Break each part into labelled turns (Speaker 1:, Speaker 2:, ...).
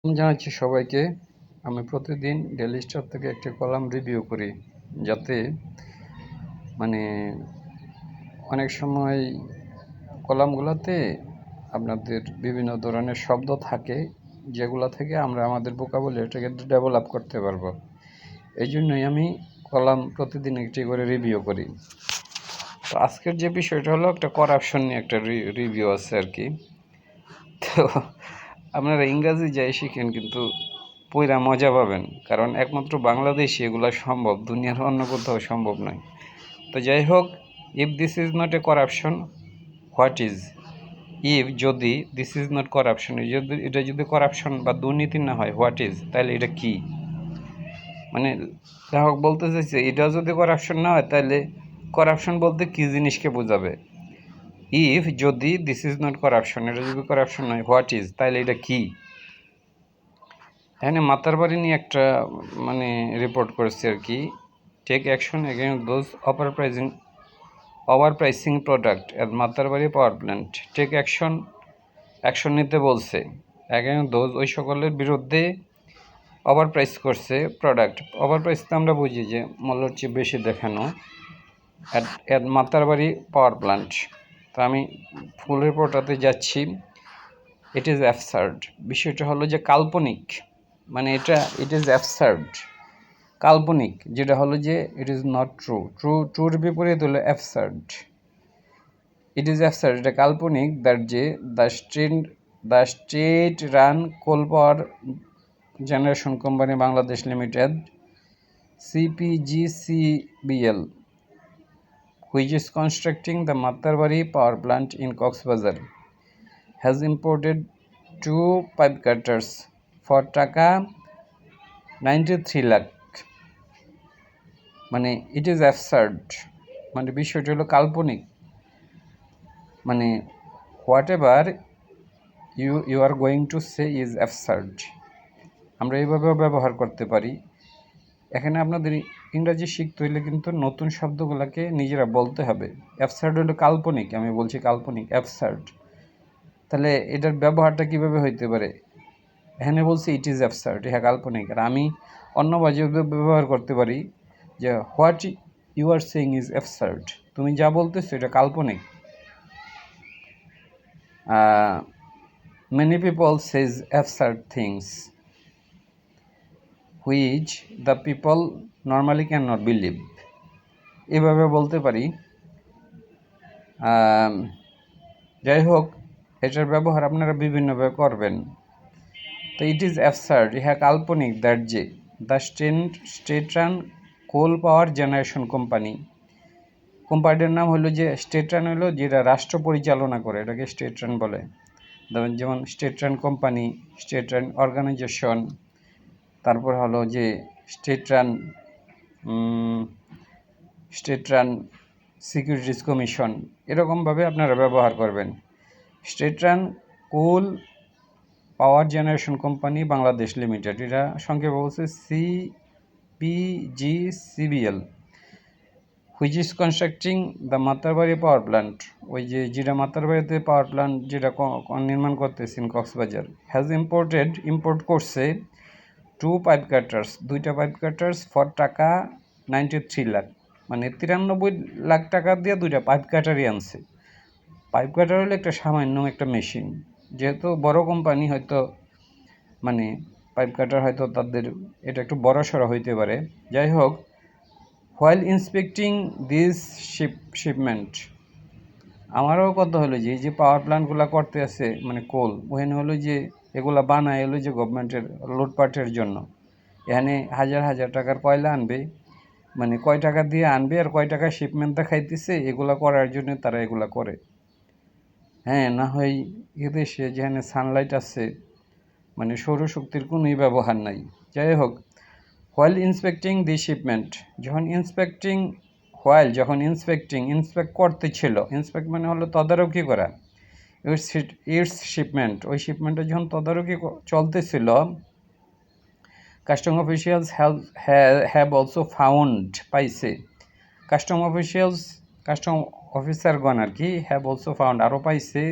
Speaker 1: জানাচ্ছি সবাইকে। আমি প্রতিদিন ডেইলি স্টার থেকে একটি কলাম রিভিউ করি, যাতে মানে অনেক সময় কলামগুলোতে আপনাদের বিভিন্ন ধরনের শব্দ থাকে, যেগুলো থেকে আমরা আমাদের ভোকাবুলারিটাকে ডেভেলপ করতে পারবো। এই জন্যই আমি কলাম প্রতিদিন একটি করে রিভিউ করি। তো আজকের যে বিষয়টা হলো, একটা করাপশন নিয়ে একটা রিভিউ আছে আর কি। তো আপনারা ইংরাজি যাই শিখেন, কিন্তু পইরা মজা পাবেন, কারণ একমাত্র বাংলাদেশে এগুলো সম্ভব, দুনিয়ার অন্য কোথাও সম্ভব নয়। তো যাই হোক, if this is not a corruption, what is? If যদি দিস ইজ নট করাপশন, এটা যদি করাপশন বা দুর্নীতি না হয়, হোয়াট ইজ? তাহলে এটা কি? মানে লেখক বলতে চাইছে, এটা যদি করাপশন না হয়, তাহলে করাপশন বলতে কি জিনিসকে বোঝাবে? ইফ যদি দিস ইজ নট করাপশন, এটা যদি করাপশন নয়, হোয়াট ইজ? তাহলে এটা কি? এখানে মাতার বাড়ি নিয়ে একটা রিপোর্ট করেছে আর কি। Take action against those over pricing product at Matarbari power plant. Take action নিতে বলছে এগেইনস্ট দোজ, ওই সকলের বিরুদ্ধে ওভার প্রাইস করছে প্রোডাক্ট। ওভার প্রাইস তো আমরা বুঝি যে মূল্যের চেয়ে বেশি দেখানো, এট মাতারবাড়ি পাওয়ার প্ল্যান্ট। তো আমি ফুল রিপোর্টাতে যাচ্ছি। ইট ইজ অ্যাবসার্ড, বিষয়টা হলো যে কাল্পনিক, ইট ইজ অ্যাবসার্ড, কাল্পনিক, যেটা হলো যে ইট ইজ নট ট্রুর বিপরীত হলো অ্যাবসার্ড। ইট ইজ অ্যাবসার্ড, এটা কাল্পনিক, দ্যাট যে the state run coal power generation company Bangladesh limited, CPGCBL, which is constructing the Mattarbari power plant in Coxbazar, has imported 2 pipe cutters for টাকা 93 lakh. It is absurd, বিষয়টা হলো কাল্পনিক। Whatever you are going to say is absurd, আমরা এইভাবেও ব্যবহার করতে পারি। এখানে আপনাদের ইংরাজি শিখতে হইলে কিন্তু নতুন শব্দগুলোকে নিজেরা বলতে হবে। অ্যাবসার্ড হলো কাল্পনিক, আমি বলছি কাল্পনিক, অ্যাবসার্ড। তাহলে এটার ব্যবহারটা কীভাবে হইতে পারে? এখানে বলছি ইট ইজ অ্যাবসার্ড, হ্যাঁ কাল্পনিক। আর আমি অন্য বাজে ব্যবহার করতে পারি যে what you are saying is absurd, তুমি যা বলতেছো এটা কাল্পনিক। Many people says absurd things which the people normally cannot believe, এভাবে বলতে পারি। যাই হোক, এটার ব্যবহার আপনারা বিভিন্নভাবে করবেন। তো ইট ইজ অ্যাবসার্ড, ইহা কাল্পনিক, দ্যাট যে the state run coal power generation কোম্পানিটার নাম হলো যে স্টেট রান, হলো যেটা রাষ্ট্র পরিচালনা করে, এটাকে স্টেট রান বলে। যেমন state run company, state run organisation, তারপর হলো যে স্টেট রান সিকিউরিটিজ কমিশন, এরকমভাবে আপনারা ব্যবহার করবেন। State run coal power generation company Bangladesh limited, এটা সংক্ষেপে বলছে CPGCBL, which is constructing the Matarbari power plant, ওই যেটা মাতারবাড়িতে পাওয়ার প্ল্যান্ট যেটা নির্মাণ করতেছেন কক্সবাজার, হ্যাজ ইম্পোর্ট করছে 2 পাইপ কাটার্স, 2টা পাইপ কাটার্স ফর টাকা 93 লাখ, 93 লাখ টাকা দিয়ে 2টা পাইপ কাটারই আনছে। পাইপ কাটার হলো একটা সামান্য একটা মেশিন, যেহেতু বড় কোম্পানি, হয়তো পাইপ কাটার হয়তো তাদের এটা একটু বড় সড়ো হইতে পারে। যাই হোক, হোয়াইল ইন্সপেক্টিং দিস শিপমেন্ট, আমারও কথা হলো যে এই যে পাওয়ার প্ল্যান্টগুলো করতে আছে কোল, ওখানে হলো যে এগুলা বানায় হলো যে গভর্নমেন্টের লুটপাটের জন্য। এখানে হাজার হাজার টাকার কয়লা আনবে, কয় টাকা দিয়ে আনবে আর কয় টাকা শিপমেন্ট দেখাইতেছে, এগুলা করার জন্য তারা এগুলা করে। হ্যাঁ, না হয় এদেশে যেখানে সানলাইট আছে, সৌরশক্তির কোনোই ব্যবহার নাই। যাই হোক, হোয়াইল ইন্সপেক্টিং দি শিপমেন্ট, যখন ইন্সপেক্ট করতেছিল, ইন্সপেক্ট হলো তদারকি করা, ইটস শিপমেন্ট, ওই শিপমেন্টে যখন তদারকি চলতেছিল, custom officials have also found, পাইছে, কাস্টম অফিসারগণ আর কি, হ্যাভ অলসো ফাউন্ড, আরও পাইছে,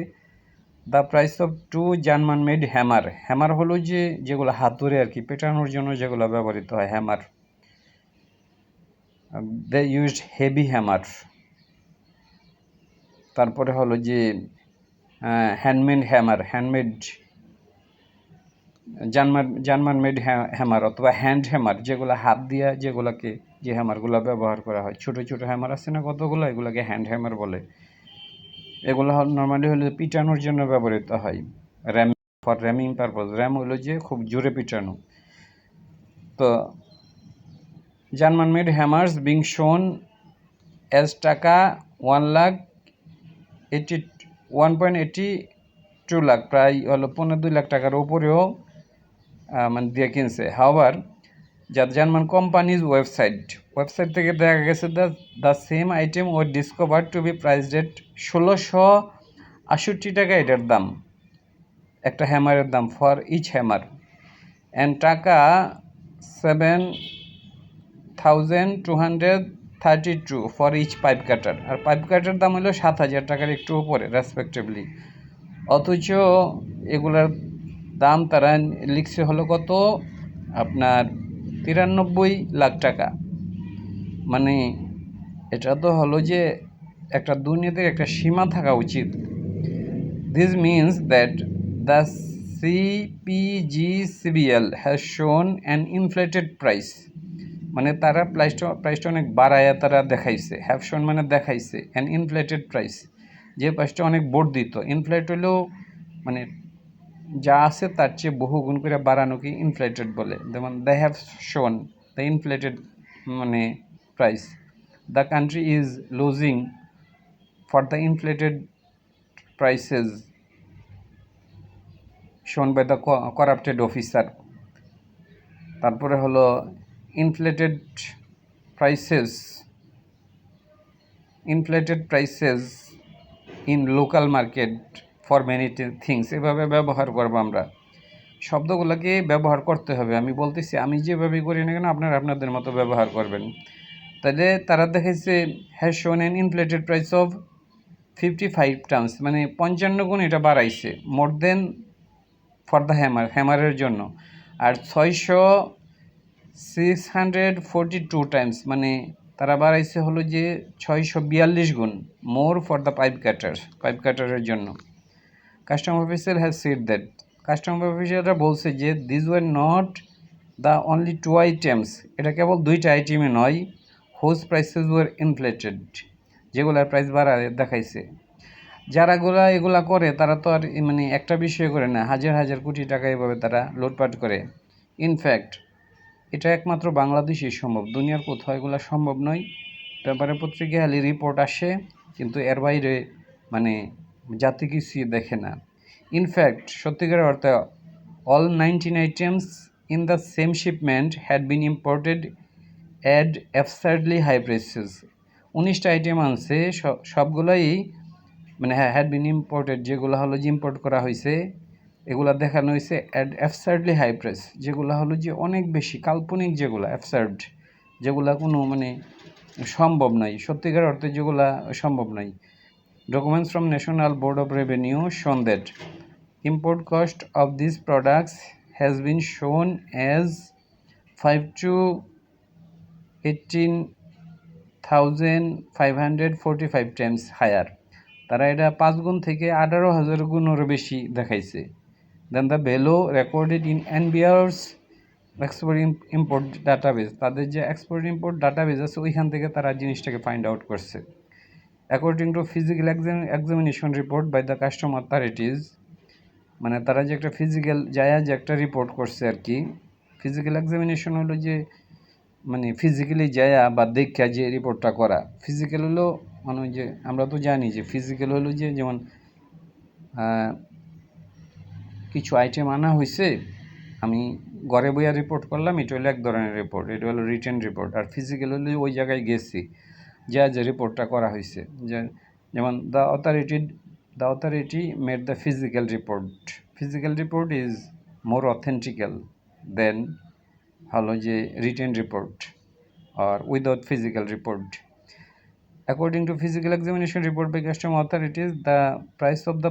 Speaker 1: the price of two German made hammer. Hammer হলো যে যেগুলো হাতুড়ে আর কি পেটানোর জন্য যেগুলো ব্যবহৃত হয়, hammer. They used heavy hammer. তারপরে হলো যে handmade hammer, handmade German made hammer অথবা হ্যান্ড হ্যামার, যেগুলো হাত দিয়ে যেগুলোকে যে হ্যামারগুলো ব্যবহার করা হয়, ছোট ছোট হ্যামার আছে না কতগুলো, এগুলোকে হ্যান্ড হ্যামার বলে। এগুলো নর্মালি হলো পিটানোর জন্য ব্যবহৃত হয়, র্যাম, ফর র্যামিং পারপোজ। র্যাম হলো যে খুব জোরে পিটানো। তো জার্মান মেড হ্যামার্স বিং শোন এজ টাকা 1.82 লাখ, প্রায় হলো 2.5 লাখ টাকার উপরেও মানে দিয়ে কিনছে। হাওয়ার যা জার্মান কোম্পানিজ ওয়েবসাইট থেকে দেখা গেছে the same item were discover to be priced at 1668 টাকা এটার দাম, একটা হ্যামারের দাম, for each hammer, and taka 7232 for each pipe cutter. আর পাইপ কাটার দাম হলো 7000 টাকার একটু উপরে রেসপেক্টিভলি। অথচ এগুলার দাম তারা লিখছে হলো কত, আপনার 93 লাখ টাকা। মানে এটা তো হলো যে একটা দুর্নীতির একটা সীমা থাকা উচিত। This means that the CPGCBL has শোন অ্যান ইনফ্লেটেড প্রাইস। মানে তারা প্রাইসটা অনেক বাড়ায়া তারা দেখাইছে। হ্যাভ শোন মানে দেখাইছে, অ্যান ইনফ্লেটেড প্রাইস, যে প্রাইসটা অনেক বর্ধিত। ইনফ্লেট হলেও মানে যা আছে তার চেয়ে বহুগুণ করে বাড়ানোকে ইনফ্লেটেড বলে। যেমন they have shown the inflated মানে price, the country is losing for the inflated prices shown by the corrupted officer. তারপরে হলো inflated prices in local market for many things. এভাবে ব্যবহার করবো আমরা, শব্দগুলোকে ব্যবহার করতে হবে। আমি বলতেছি, আমি যেভাবে করি না কেন আপনারা আপনাদের মতো ব্যবহার করবেন। তাহলে তারা দেখেছে হ্যাজ শোন an inflated price of 55 terms, মানে 55 গুণ এটা বাড়াইছে, মোর দেন ফর দ্য হ্যামারের জন্য। আর 642 টাইমস, মানে তারা বাড়াইছে হলো যে 642 গুণ, মোর ফর দ্য পাইপ কাটারের জন্য। Custom officer has said that, custom অফিসাররা বলছে যে this were not the only 2 items, এটা কেবল 2টা আইটেমে নয়, হোজ প্রাইসেস ওয়ার ইনফ্লেটেড, যেগুলোর প্রাইস বাড়ায় দেখাইছে। যারা এগুলা করে তারা তো আর মানে একটা বিষয় করে না, হাজার হাজার কোটি টাকা এভাবে তারা লুটপাট করে। ইনফ্যাক্ট এটা একমাত্র বাংলাদেশেই সম্ভব, দুনিয়ার কোথাও এগুলো সম্ভব নয়। পেপারে পত্রিকায় খালি রিপোর্ট আসে, কিন্তু এর বাইরে মানে জাতি কিছুই দেখে না। ইনফ্যাক্ট সত্যিকার অর্থে all 19 items in the same shipment had been imported at absurdly high prices. 19টা আইটেম আনছে, সবগুলোই মানে হ্যাড বিন ইম্পোর্টেড, যেগুলো হলো যে ইম্পোর্ট করা হয়েছে, এগুলো দেখানো হয়েছে অ্যাট অ্যাবসার্ডলি হাই প্রাইস, যেগুলো হলো যে অনেক বেশি কাল্পনিক, যেগুলো অ্যাবসার্ড, যেগুলো কোনো মানে সম্ভব নয়, সত্যিকার অর্থে যেগুলো সম্ভব নয়। Documents from National Board of Revenue shown that import cost of these products has been shown as 5 to 18,545 times higher. তারা এটা 5 গুণ থেকে 18,000 গুণেরও বেশি দেখাইছে। Then the value recorded in NBR's export import database, তাদের যে এক্সপোর্ট ইম্পোর্ট ডাটাবেস আছে ওইখান থেকে তারা জিনিসটাকে ফাইন্ড আউট করছে। According to physical examination report by the custom authorities, মানে তারা যে একটা ফিজিক্যাল জায়া যে একটা রিপোর্ট করছে আর কি। ফিজিক্যাল এক্সামিনেশন হলো যে মানে ফিজিক্যালি জায়া বা দেখা যে রিপোর্টটা করা। ফিজিক্যাল হলো মানে যে আমরা তো জানি যে ফিজিক্যাল হলো যে যেমন কিছু আইটেম আনা হয়েছে, আমি ঘরে বইয়া রিপোর্ট করলাম, এটা হলো এক ধরনের রিপোর্ট, এটা হলো রিটেন রিপোর্ট। আর ফিজিক্যাল হলো ওই জায়গায় গেছি, যা যে রিপোর্টটা করা হয়েছে, যেমন the authority made the physical report is more authentical than হলো যে রিটেন রিপোর্ট আর without physical report. According to physical examination report by custom authorities, the price of the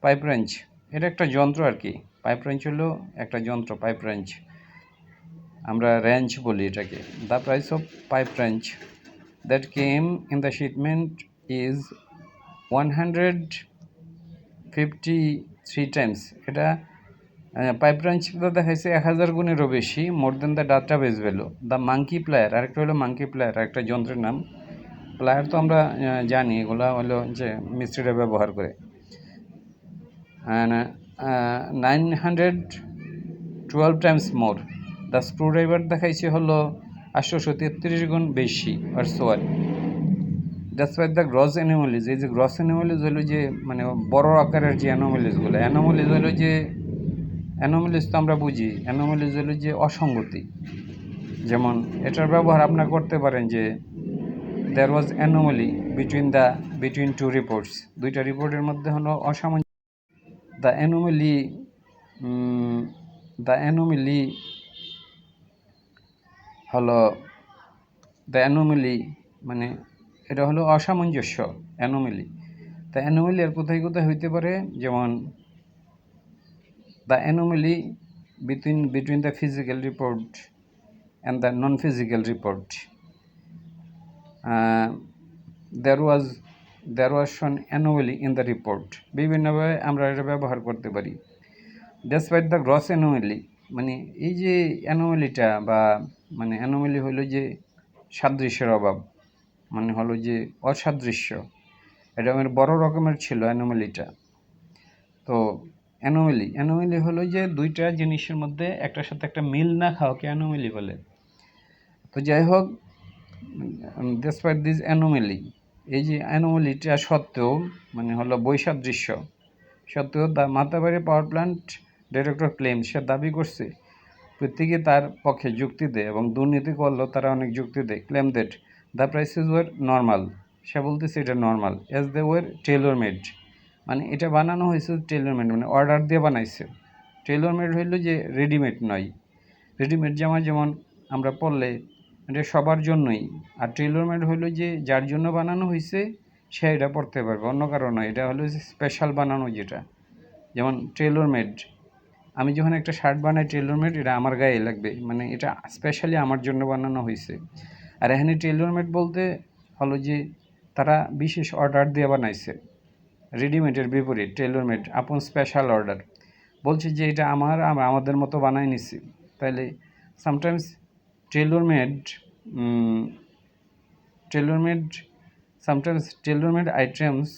Speaker 1: pipe wrench, এটা একটা যন্ত্র আর কি। পাইপ wrench হলো একটা যন্ত্র, পাইপ wrench, আমরা wrench বলি এটাকে। The price of pipe wrench that came in the shipment is 153 times, এটা পাইপ wrenchগুলো দেখাইছে 1000 গুণেরও বেশি, more than the database value. The monkey plier, আরেকটা হলো মাঙ্কি প্লেয়ার, আরেকটা যন্ত্রের নাম। প্লায়ার তো আমরা জানি, এগুলো হলো যে মিস্ত্রিরা ব্যবহার করে। 912 times more. The screw driver দেখাইছে হলো 833 গুণ বেশি আর সোয়ার। ডেসপাইট দ্য গ্রস অ্যানোমালিজ, এই যে গ্রস অ্যানোমালিজ হলো যে মানে বড় আকারের যে অ্যানোমালিজগুলো, অ্যানোমালিজ হলো যে, অ্যানোমালিজ তো আমরা বুঝি, অ্যানোমালিজ হলো যে অসঙ্গতি। যেমন এটার ব্যবহার আপনারা করতে পারেন যে there was anomaly between two reports, দুইটা রিপোর্টের মধ্যে হলো অসামঞ্জস্য। the anomaly the anomaly হলো the anomaly মানে এটা হলো অসামঞ্জস্য, anomaly। the anomaly আর কোথায় কোথায় হইতে পারে, যেমন the anomaly between the physical report and the non-physical report. There was an anomaly in the report, বিভিন্নভাবে আমরা এটা ব্যবহার করতে পারি। Despite the gross anomaly, মানে এই যে অ্যানোমালিটা বা মানে অ্যানোমালি হলো যে সাদৃশ্যের অভাব, মানে হলো যে অসাদৃশ্য, এটা আমার বড় রকমের ছিল অ্যানোমালিটা। তো অ্যানোমালি হলো যে দুইটা জিনিসের মধ্যে একটার সাথে একটা মিল না খাওয়াকে অ্যানোমালি বলে। তো যাই হোক, despite this anomaly, এই যে অ্যানোমালিটা সত্ত্বেও মানে হলো বৈসাদৃশ্য সত্ত্বেও, the Matarbari power plant director claim, সে দাবি করছে, প্রত্যেকে তার পক্ষে যুক্তি দেয় এবং দুর্নীতি করলেও তারা অনেক যুক্তি দেয়। Claim that the prices were normal, সে বলতেছে এটা normal, as they were tailor made, মানে এটা বানানো হয়েছে টেলর মেড, মানে অর্ডার দিয়ে বানাইছে। টেলর মেড হইল যে রেডিমেড নয়, রেডিমেড জামা যেমন আমরা পরলে এটা সবার জন্যই, আর টেলর মেড হইল যে যার জন্য বানানো হয়েছে সে এটা পরতে পারবে, অন্য কারো নয়। এটা হলো যে স্পেশাল বানানো যেটা, যেমন টেলর মেড, আমি যখন একটা শার্ট বানাই টেলর মেড, এটা আমার গায়ে লাগবে, মানে এটা স্পেশালি আমার জন্য বানানো হয়েছে। আর এখানে টেলর মেড বলতে হলো যে তারা বিশেষ অর্ডার দিয়ে বানাইছে, রেডিমেডের বিপরীত টেলর মেড আপন স্পেশাল অর্ডার, বলছে যে এটা আমাদের মতো বানাই নিছি। তাইলে sometimes Taylor made items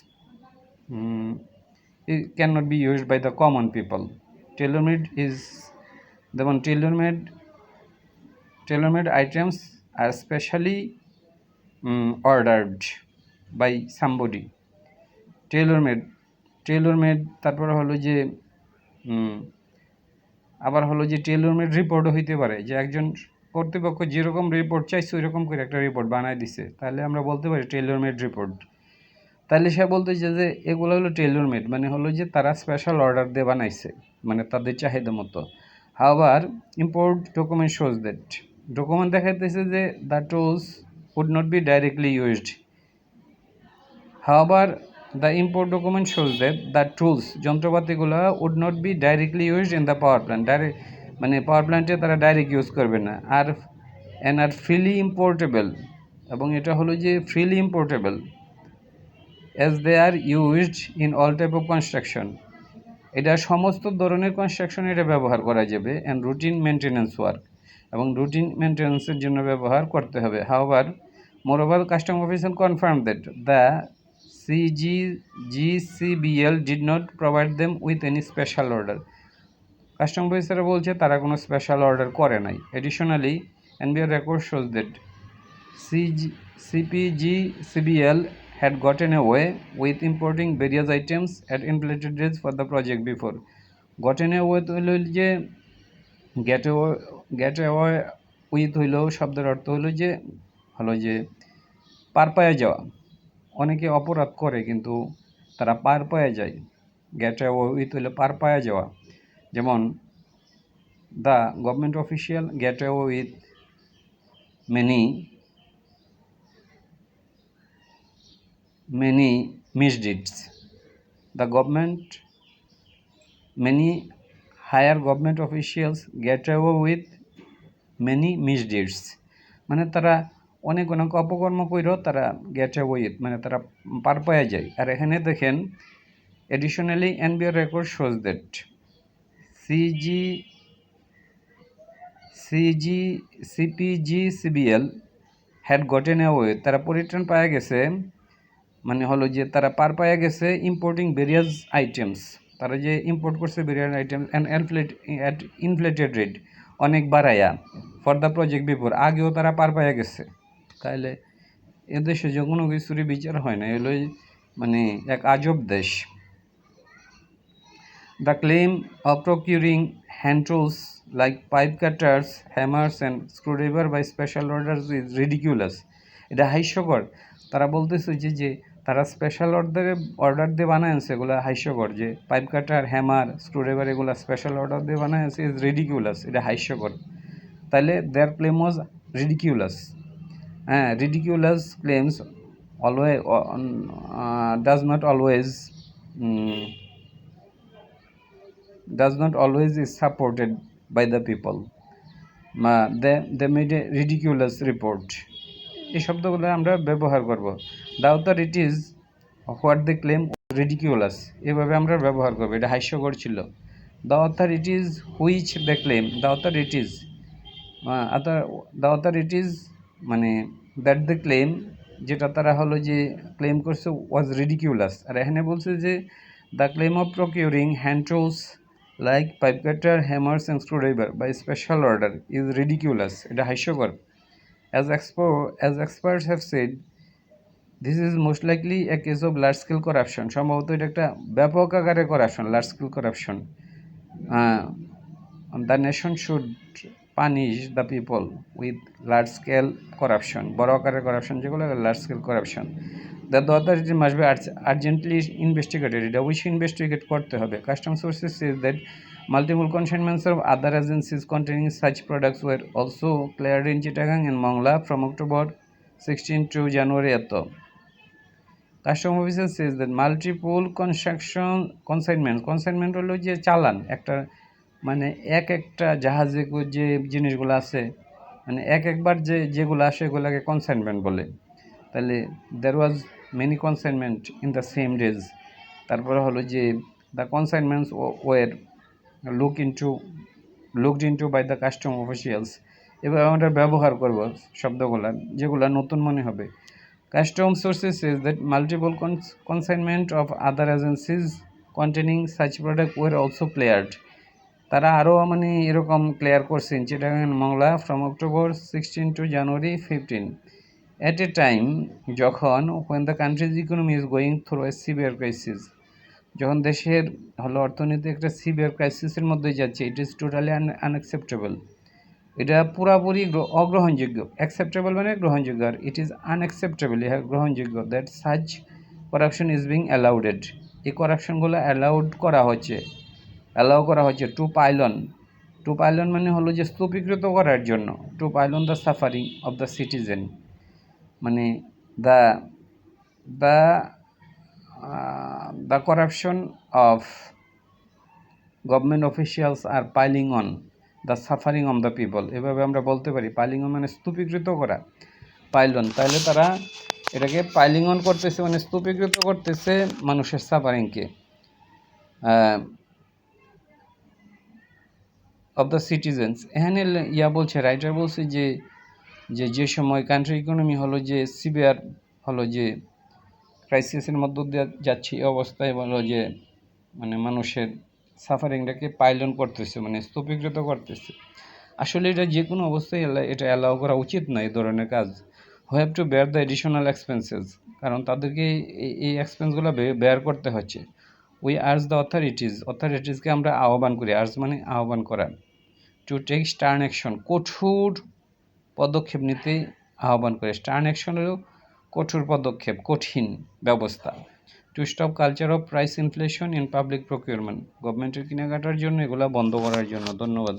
Speaker 1: it cannot be used by the common people. Tailor-made items are specially ordered by somebody. Taylor-made তারপরে হলো যে আবার হলো যে টেলর-মেড রিপোর্টও হইতে পারে, যে একজন কর্তৃপক্ষ যেরকম রিপোর্ট চাইছে ওইরকম করে একটা রিপোর্ট বানায় দিছে, তাহলে আমরা বলতে পারি টেলর-মেড রিপোর্ট। তাহলে সে বলতেছে যে এগুলো হলো টেলর-মেড, মানে হলো যে তারা স্পেশাল অর্ডার দিয়ে বানাইছে, মানে তাদের চাহিদা মতো। আবার import document shows that, document দেখাইতেছে যে the tools would not be directly used. However, the import document shows that the tools যন্ত্রপাতিগুলো would not be directly used in the power plant, মানে পাওয়ার প্ল্যান্টে তারা ডাইরেক্ট ইউজ করবে না, আর freely ইম্পোর্টেবল, এবং এটা হলো যে freely ইম্পোর্টেবল, as they are used in all type of construction, এটা সমস্ত ধরনের কনস্ট্রাকশনে এটা ব্যবহার করা যাবে, অ্যান্ড রুটিন মেনটেন্যান্স ওয়ার্ক, এবং রুটিন মেনটেন্যান্সের জন্য ব্যবহার করতে হবে। However, moreover, custom official confirmed that the GCBL did not provide them with any special order. Custom অফিসাররা বলছে তারা কোনো স্পেশাল অর্ডার করে নাই। Additionally, NBR record shows that CPGCBL had gotten away with importing various items at inflated rates for the project before. Gotten away হইল যে get away with হইল শব্দের অর্থ হলো যে পার পায়ে যাওয়া। অনেকে অপরাধ করে কিন্তু তারা পার পায়ে যায়, গেট অ্যাওয়ে উইথ হইলে পার পায়ে যাওয়া। যেমন the government official gate away with many many misdeeds. The government, many higher government officials get away with many misdeeds. মানে তারা অনেক অনেক অপকর্ম কইরও তারা গেট অ্যাওয়ে উইথ, মানে তারা পার পাওয়া যায়। আর এখানে দেখেন, additionally NBR record shows that CG CPGCBL had gotten away, তারা পরিত্রাণ পাওয়া গেছে, মানে হলো যে তারা পার পাওয়া গেছে ইম্পোর্টিং ভেরিয়াস আইটেমস, তারা যে ইম্পোর্ট করছে various items and inflated rate, অনেক বাড়াইয়া, ফর দ্য প্রজেক্ট বিফোর, আগেও তারা পার পাওয়া গেছে। তাহলে এদেশে যে কোনো কিছুরই বিচার হয় না, এগুলোই মানে এক আজব দেশ। The claim of procuring hand tools like pipe cutters, hammers and screwdriver by special orders is ridiculous. এটা হাস্যকর। তারা বলতেছে যে তারা স্পেশাল অর্ডার দিয়ে বানায় আনছে, এগুলো হাস্যকর। যে পাইপ কাটার, হ্যামার, স্ক্রুড্রাইভার এগুলো স্পেশাল অর্ডার দিয়ে বানায় আনছে, ইজ রিডিকিউলাস, এটা হাস্যকর। তাহলে দেয়ার ক্লেম ওয়াজ রিডিকিউলাস। হ্যাঁ, ridiculous claims always does not always is supported by the people. They made a ridiculous report. এই শব্দগুলো আমরা ব্যবহার করব। The authorities what they claim ridiculous, এভাবে আমরা ব্যবহার করব, এটা হাস্যকর ছিল। The authorities which they claim, the authorities মানে that they claim, যেটা তারা হলো যে ক্লেম করছে was ridiculous। আর এখানে বলছে যে the claim of procuring hand tools like pipe cutter, hammers and screwdriver by special order is ridiculous, এটা হাস্যকর। As experts have said, this is most likely a case of large scale corruption. সম্ভবত এটা একটা ব্যাপক আকারে corruption, large scale corruption. The nation should punish the people with large scale corruption, বড় আকারের corruption যেগুলো large scale corruption. The authority must be urgently investigated, এটা অবশ্যই ইনভেস্টিগেট করতে হবে। Custom sources says that multiple consignments of other agencies containing such products were also cleared in Chittagong and Mongla from October 16 to January 8. Custom officer says that multiple consignment হলো যে চালান, একটা মানে একটা জাহাজে যে জিনিসগুলো আছে, মানে একবার যেগুলো আসে এগুলোকে কনসাইনমেন্ট বলে। তাহলে there was many consignment in the same days। তারপরে হলো যে the consignments were looked into by the custom officials। এবার আমরা ব্যবহার করব শব্দগুলো যেগুলো নতুন মনে হবে। Custom sources says that multiple consignment of other agencies containing such product were also cleared। তারা আরও মানে এরকম ক্লিয়ার করছেন Chittagong Mongla from October 16 to January 15 at a time যখন when the country's economy is going through a severe crisis, যখন দেশের হলো অর্থনীতি একটা সিভিয়ার ক্রাইসিসের মধ্যে যাচ্ছে। ইট ইজ টোটালি আনএক্সেপ্টেবল, এটা পুরাপুরি অগ্রহণযোগ্য। অ্যাকসেপ্টেবল মানে গ্রহণযোগ্য, আর ইট ইজ আনএক্সেপ্টেবল, ইহা গ্রহণযোগ্য। That such corruption is being allowed, এই করাপশনগুলো অ্যালাউ করা হচ্ছে টু পাইলন মানে হলো যে স্তূপীকৃত করার জন্য, to pile on the suffering of the citizen, মানে the corruption of government officials are piling on the suffering of the people। এভাবে আমরা বলতে পারি, পাইলিং অন মানে স্তূপীকৃত করা, পাইলন। তাহলে তারা এটাকে পাইলিং অন করতেছে, মানে স্তূপীকৃত করতেছে মানুষের সাফারিংকে, অফ দ্য সিটিজেন্স। এখানে বলছে, রাইটার বলছে যে সময় কান্ট্রি ইকোনমি হলো যে সিভিয়ার হলো যে ক্রাইসিসের মধ্য দিয়ে যাচ্ছে, এই অবস্থায় বলো যে মানে মানুষের সাফারিংটাকে পাইলন করতেছে, মানে স্তূপীকৃত করতেছে। আসলে এটা যে কোনো অবস্থায় এটা অ্যালাউ করা উচিত না, এই ধরনের কাজ। Who have to bear the additional expenses, কারণ তাদেরকে এই এক্সপেন্সগুলো বেয়ার করতে হচ্ছে। উই আর্জ দ্য অথরিটিসকে আমরা আহ্বান করি, আর্জ মানে আহ্বান করা, টু টেক স্টার্ন অ্যাকশন, কঠোর পদক্ষেপ নিতে আহ্বান করে। স্টার্ন অ্যাকশন হলো কঠোর পদক্ষেপ, কঠিন ব্যবস্থা। To stop culture of price inflation in public procurement, গভর্নমেন্টের কেনাকাটার জন্য এগুলো বন্ধ করার জন্য। ধন্যবাদ।